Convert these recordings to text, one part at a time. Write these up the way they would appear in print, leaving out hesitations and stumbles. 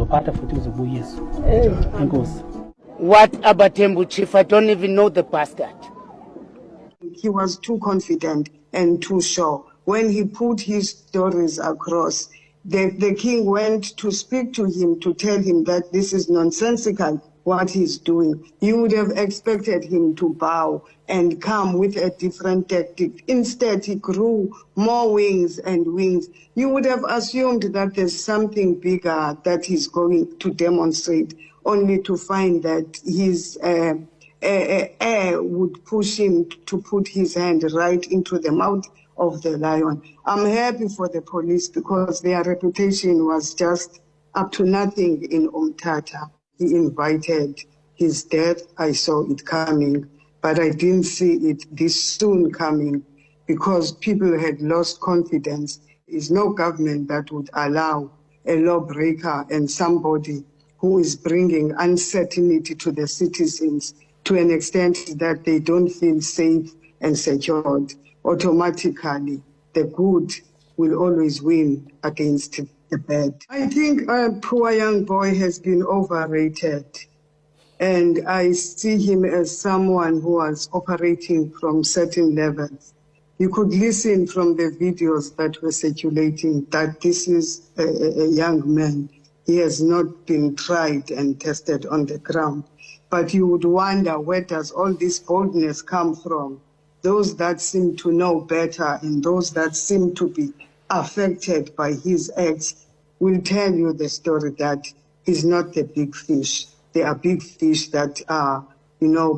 uzophatha futhi uzobuyiswa. Enkosi. What Abatembu chief? I don't even know the bastard. He was too confident and too sure. When he put his stories across, the king went to speak to him to tell him that this is nonsensical, what he's doing. You would have expected him to bow and come with a different tactic. Instead, he grew more wings and wings. You would have assumed that there's something bigger that he's going to demonstrate, only to find that his air would push him to put his hand right into the mouth of the lion. I'm happy for the police because their reputation was just up to nothing in Umtata. He invited his death. I saw it coming, but I didn't see it this soon coming because people had lost confidence. There's no government that would allow a lawbreaker and somebody who is bringing uncertainty to the citizens to an extent that they don't feel safe and secured. Automatically, the good will always win against the bad. I think a poor young boy has been overrated, and I see him as someone who was operating from certain levels. You could listen from the videos that were circulating that this is a young man. He has not been tried and tested on the ground. But you would wonder, where does all this boldness come from? Those that seem to know better and those that seem to be affected by his acts will tell you the story that he's not the big fish. There are big fish that are,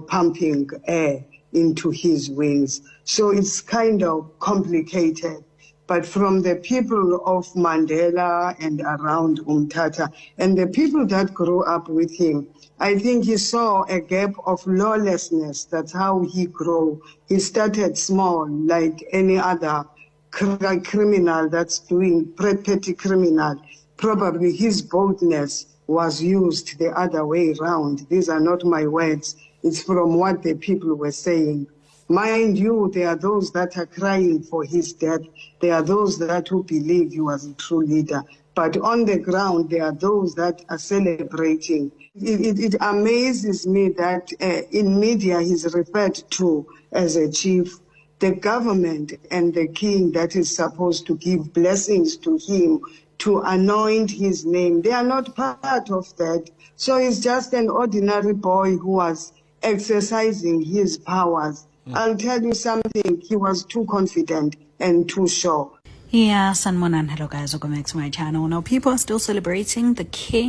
pumping air into his wings. So it's kind of complicated. But from the people of Mandela and around Umtata and the people that grew up with him, I think he saw a gap of lawlessness. That's how he grew. He started small, like any other criminal that's doing petty criminal. Probably his boldness was used the other way around. These are not my words. It's from what the people were saying. Mind you, there are those that are crying for his death. There are those who believe he was a true leader. But on the ground, there are those that are celebrating. It amazes me that in media he's referred to as a chief. The government and the king that is supposed to give blessings to him, to anoint his name, they are not part of that. So he's just an ordinary boy who was exercising his powers. I'll tell you something, he was too confident and too sure. Yeah, Sanmonan, hello guys, welcome back to my channel. Now people are still celebrating the king